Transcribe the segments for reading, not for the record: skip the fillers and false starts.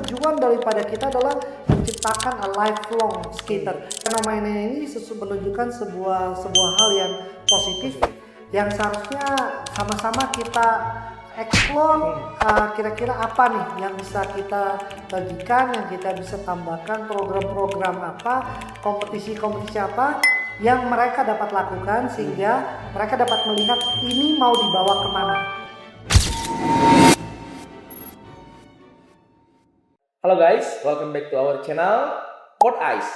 tujuan daripada kita adalah menciptakan a lifelong skater. Fenomena ini menunjukkan sebuah hal yang positif yang seharusnya sama-sama kita explore. Kira-kira apa nih yang bisa kita bagikan, yang kita bisa tambahkan, program-program apa, kompetisi-kompetisi apa yang mereka dapat lakukan sehingga mereka dapat melihat ini mau dibawa kemana. Halo guys, welcome back to our channel Port Ice.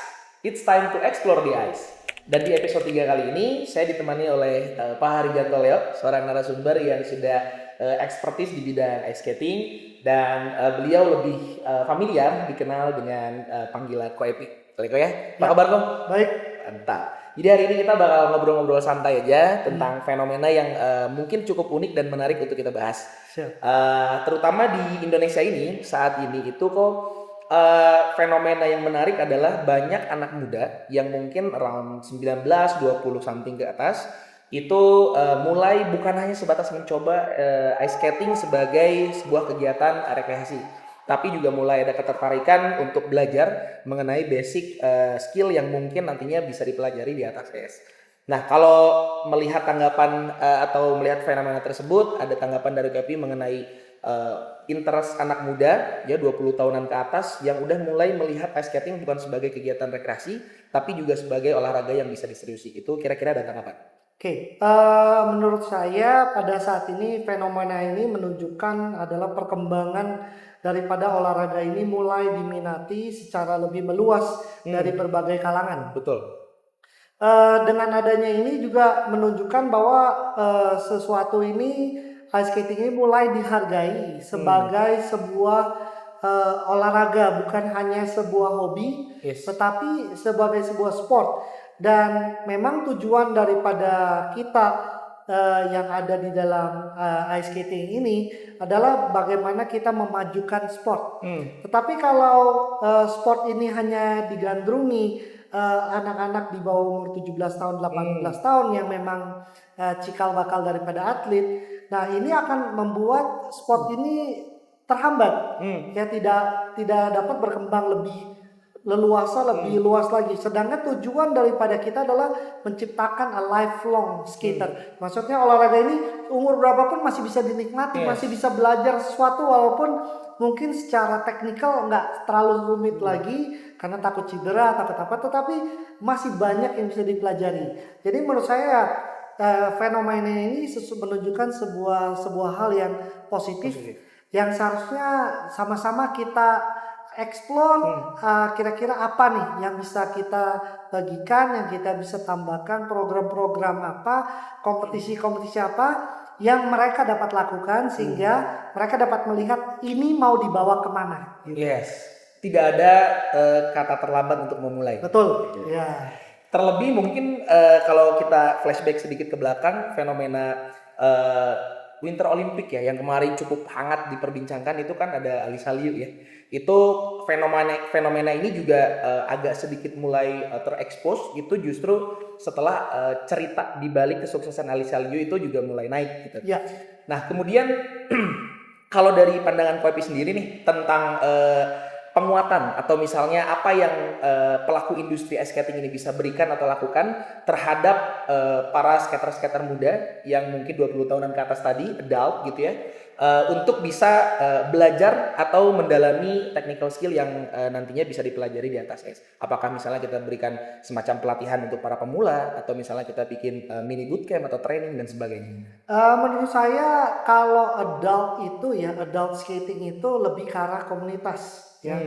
It's time to explore the ice. Dan di episode 3 kali ini saya ditemani oleh Pak Harijanto Leo, seorang narasumber yang sudah ekspertis di bidang ice skating dan beliau lebih familiar dikenal dengan panggilan Ko Epi. Ko ya? Apa kabar Ko? Baik. Mantap. Jadi hari ini kita bakal ngobrol-ngobrol santai aja tentang fenomena yang mungkin cukup unik dan menarik untuk kita bahas. Terutama di Indonesia ini saat ini itu kok fenomena yang menarik adalah banyak anak muda yang mungkin around 19, 20 something ke atas itu mulai bukan hanya sebatas mencoba ice skating sebagai sebuah kegiatan rekreasi, tapi juga mulai ada ketertarikan untuk belajar mengenai basic skill yang mungkin nantinya bisa dipelajari di atas es. Nah, kalau melihat tanggapan atau melihat fenomena tersebut, ada tanggapan dari KPI mengenai interest anak muda ya 20 tahunan ke atas yang udah mulai melihat ice skating bukan sebagai kegiatan rekreasi, tapi juga sebagai olahraga yang bisa diseriusi. Itu kira-kira ada tanggapan? Oke, menurut saya pada saat ini fenomena ini menunjukkan adalah perkembangan daripada olahraga ini mulai diminati secara lebih meluas dari berbagai kalangan. Betul. Dengan adanya ini juga menunjukkan bahwa sesuatu ini ice skating ini mulai dihargai sebagai sebuah olahraga, bukan hanya sebuah hobi, tetapi sebagai sebuah sport. Dan memang tujuan daripada kita yang ada di dalam ice skating ini adalah bagaimana kita memajukan sport. Tetapi kalau sport ini hanya digandrungi anak-anak di bawah umur 17 tahun, 18 tahun yang memang cikal bakal daripada atlet, nah ini akan membuat sport ini terhambat, ya tidak dapat berkembang lebih leluasa, lebih luas lagi. Sedangkan tujuan daripada kita adalah menciptakan a lifelong skater. Maksudnya olahraga ini umur berapapun masih bisa dinikmati, masih bisa belajar sesuatu walaupun mungkin secara teknikal nggak terlalu rumit lagi karena takut cedera, takut apa, tetapi masih banyak yang bisa dipelajari. Jadi menurut saya fenomena ini menunjukkan sebuah hal yang positif. Yang seharusnya sama-sama kita explore kira-kira apa nih yang bisa kita bagikan, yang kita bisa tambahkan, program-program apa, kompetisi-kompetisi apa yang mereka dapat lakukan sehingga mereka dapat melihat ini mau dibawa kemana. Yes, tidak ada kata terlambat untuk memulai. Betul. Ya. Terlebih mungkin kalau kita flashback sedikit ke belakang, fenomena Winter Olympic ya yang kemarin cukup hangat diperbincangkan itu kan ada Alisa Liu ya. Itu fenomena ini juga agak sedikit mulai terekspos gitu justru setelah cerita di balik kesuksesan Alisa Liu itu juga mulai naik gitu. Ya. Nah, kemudian kalau dari pandangan Koepi sendiri nih tentang penguatan atau misalnya apa yang pelaku industri ice skating ini bisa berikan atau lakukan terhadap para skater-skater muda yang mungkin 20 tahunan ke atas tadi, adult gitu ya, untuk bisa belajar atau mendalami technical skill yang nantinya bisa dipelajari di atas es. Apakah misalnya kita berikan semacam pelatihan untuk para pemula atau misalnya kita bikin mini bootcamp atau training dan sebagainya? Menurut saya kalau adult itu ya, adult skating itu lebih ke arah komunitas. Ya,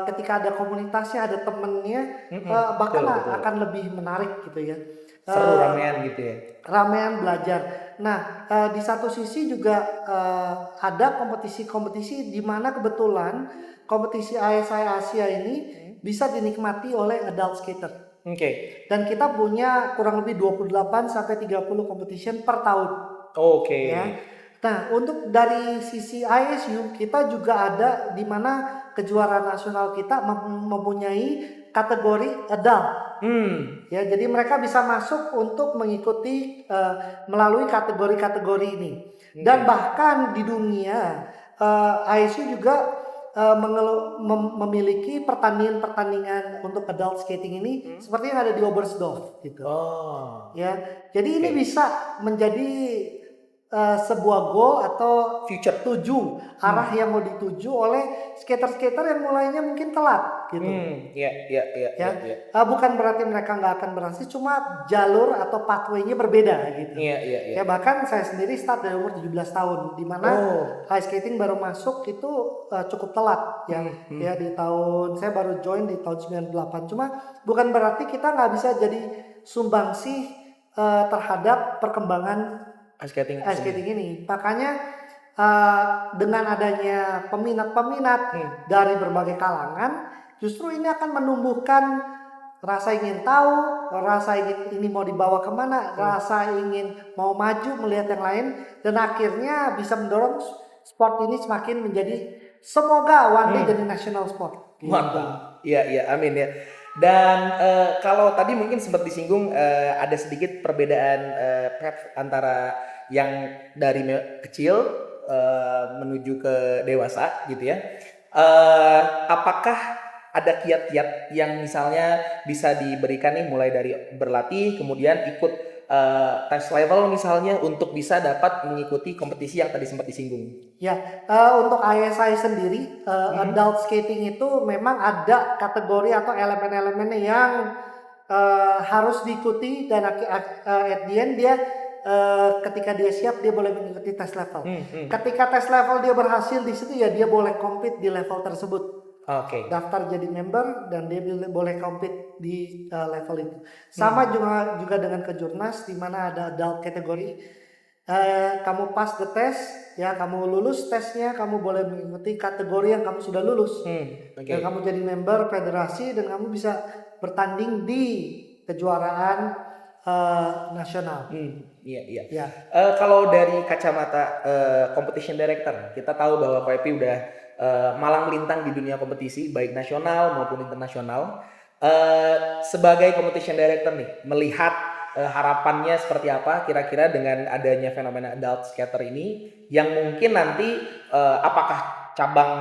ketika ada komunitasnya, ada temennya, bahkan betul. akan lebih menarik gitu ya. Seru ramean gitu ya. Ramean belajar. Nah, di satu sisi juga ada kompetisi-kompetisi di mana kebetulan kompetisi ISI Asia ini bisa dinikmati oleh adult skater. Dan kita punya kurang lebih 28 sampai 30 competition per tahun. Ya. Nah, untuk dari sisi ISU kita juga ada di mana kejuaraan nasional kita mempunyai kategori adult. Ya, jadi mereka bisa masuk untuk mengikuti melalui kategori-kategori ini. Dan bahkan di dunia ISU juga memiliki pertandingan untuk adult skating ini seperti yang ada di Oberstdorf gitu. Oh. Ya, jadi ini bisa menjadi sebuah goal atau Future. tuju arah yang mau dituju oleh skater-skater yang mulainya mungkin telat gitu. Iya. Bukan berarti mereka nggak akan berhasil, cuma jalur atau pathway-nya berbeda gitu. Iya. Ya bahkan saya sendiri start dari umur 17 tahun, di mana ice skating baru masuk itu cukup telat ya. Ya di tahun saya baru join di tahun 98. Cuma bukan berarti kita nggak bisa jadi sumbangsih terhadap perkembangan Ice skating ini. Makanya dengan adanya peminat-peminat dari berbagai kalangan, justru ini akan menumbuhkan rasa ingin tahu, rasa ingin ini mau dibawa kemana, rasa ingin mau maju melihat yang lain, dan akhirnya bisa mendorong sport ini semakin menjadi, semoga one day jadi national sport. Mantap. Iya, amin ya. Dan kalau tadi mungkin sempat disinggung ada sedikit perbedaan path antara yang dari kecil menuju ke dewasa gitu ya. Apakah ada kiat-kiat yang misalnya bisa diberikan nih mulai dari berlatih kemudian ikut tes level misalnya untuk bisa dapat mengikuti kompetisi yang tadi sempat disinggung? Ya, untuk ISI sendiri, adult skating itu memang ada kategori atau elemen-elemen yang harus diikuti, dan at the end dia ketika dia siap dia boleh mengikuti tes level. Ketika tes level dia berhasil di situ, ya dia boleh compete di level tersebut. Daftar jadi member dan dia boleh compete di level itu. Sama juga dengan kejurnas, di mana ada adult kategori. Kamu pass the test, ya kamu lulus tesnya, kamu boleh mengikuti kategori yang kamu sudah lulus. Dan kamu jadi member federasi dan kamu bisa bertanding di kejuaraan nasional. Iya. Kalau dari kacamata competition director, kita tahu bahwa Ko Epi udah malang melintang di dunia kompetisi baik nasional maupun internasional. Sebagai competition director nih, melihat harapannya seperti apa kira-kira dengan adanya fenomena adult skater ini, yang mungkin nanti apakah cabang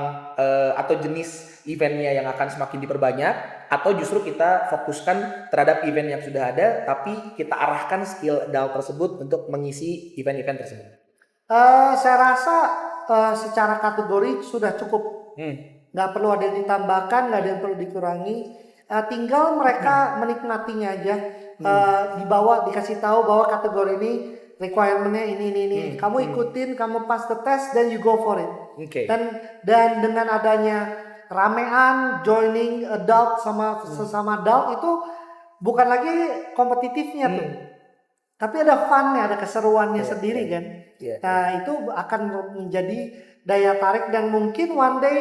atau jenis eventnya yang akan semakin diperbanyak, atau justru kita fokuskan terhadap event yang sudah ada tapi kita arahkan skill adult tersebut untuk mengisi event-event tersebut? Saya rasa secara kategori sudah cukup, nggak perlu ada yang ditambahkan, nggak ada yang perlu dikurangi. Tinggal mereka menikmatinya aja. Dikasih tahu bahwa kategori ini requirementnya ini. Kamu ikutin, kamu pass the test, then you go for it. Dan dengan adanya ramean joining adult sama sesama adult itu bukan lagi kompetitifnya tuh, tapi ada funnya, ada keseruannya sendiri kan. Nah itu akan menjadi daya tarik, dan mungkin one day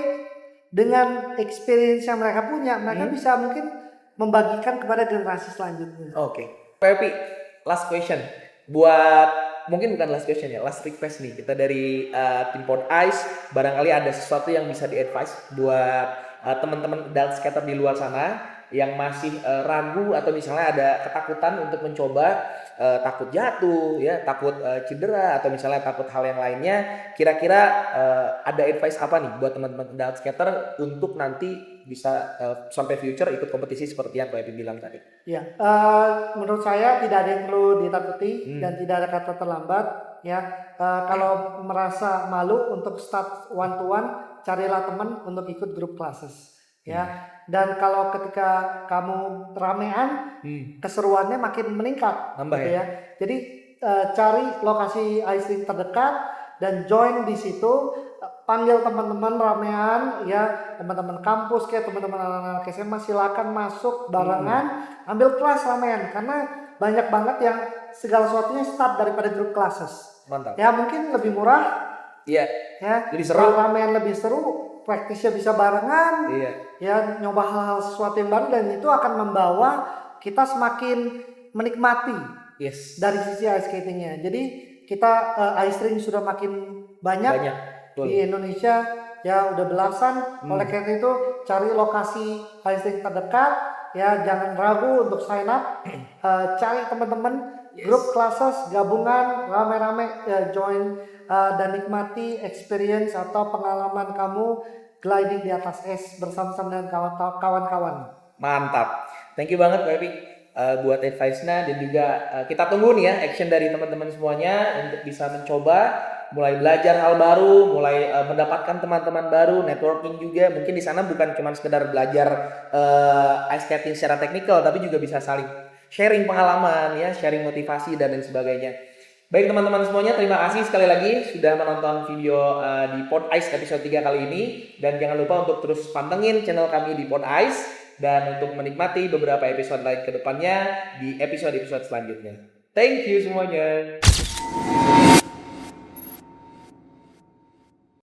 dengan experience yang mereka punya, mereka bisa mungkin membagikan kepada generasi selanjutnya. Ko Epi, last question mungkin bukan last question ya, last request nih kita dari tim Pod Ice. Barangkali ada sesuatu yang bisa di-advise buat teman-teman adult skater di luar sana yang masih ragu atau misalnya ada ketakutan untuk mencoba, takut jatuh ya, takut cedera, atau misalnya takut hal yang lainnya. Kira-kira ada advice apa nih buat teman-teman adult skater untuk nanti bisa sampai future ikut kompetisi seperti yang Ko Epi bilang tadi? Ya, menurut saya tidak ada yang perlu ditakuti dan tidak ada kata terlambat. Ya, kalau merasa malu untuk start one to one, carilah teman untuk ikut grup classes. Ya, dan kalau ketika kamu ramean, keseruannya makin meningkat. Nambah gitu ya. Jadi cari lokasi ice rink terdekat dan join di situ. Panggil teman-teman ramean, ya teman-teman kampus kayak teman-teman anak-anak SMA, silakan masuk barengan, ambil kelas ramean, karena banyak banget yang segala sesuatunya start daripada grup classes. Mantap. Ya mungkin lebih murah. Iya. Ya. Lebih seru. Ramean lebih seru, praktisnya bisa barengan. Iya. Ya nyoba hal-hal sesuatu yang baru, dan itu akan membawa kita semakin menikmati. Yes. Dari sisi ice skatingnya. Jadi kita ice rink sudah makin banyak. Di Indonesia ya udah belasan. Oleh karena itu cari lokasi ice rink terdekat, ya jangan ragu untuk sign up. Cari teman-teman, grup classes, gabungan, rame-rame, join dan nikmati experience atau pengalaman kamu gliding di atas es bersama-sama dengan kawan-kawan. Mantap. Thank you banget Pak Epi buat advice-nya, dan juga kita tunggu nih ya action dari teman-teman semuanya untuk bisa mencoba, mulai belajar hal baru, mulai mendapatkan teman-teman baru, networking juga. Mungkin di sana bukan cuma sekedar belajar ice skating secara teknikal, tapi juga bisa saling sharing pengalaman ya, sharing motivasi dan lain sebagainya. Baik teman-teman semuanya, terima kasih sekali lagi sudah menonton video di Pod Ice episode 3 kali ini, dan jangan lupa untuk terus pantengin channel kami di Pod Ice dan untuk menikmati beberapa episode lain ke depannya di episode-episode selanjutnya. Thank you semuanya.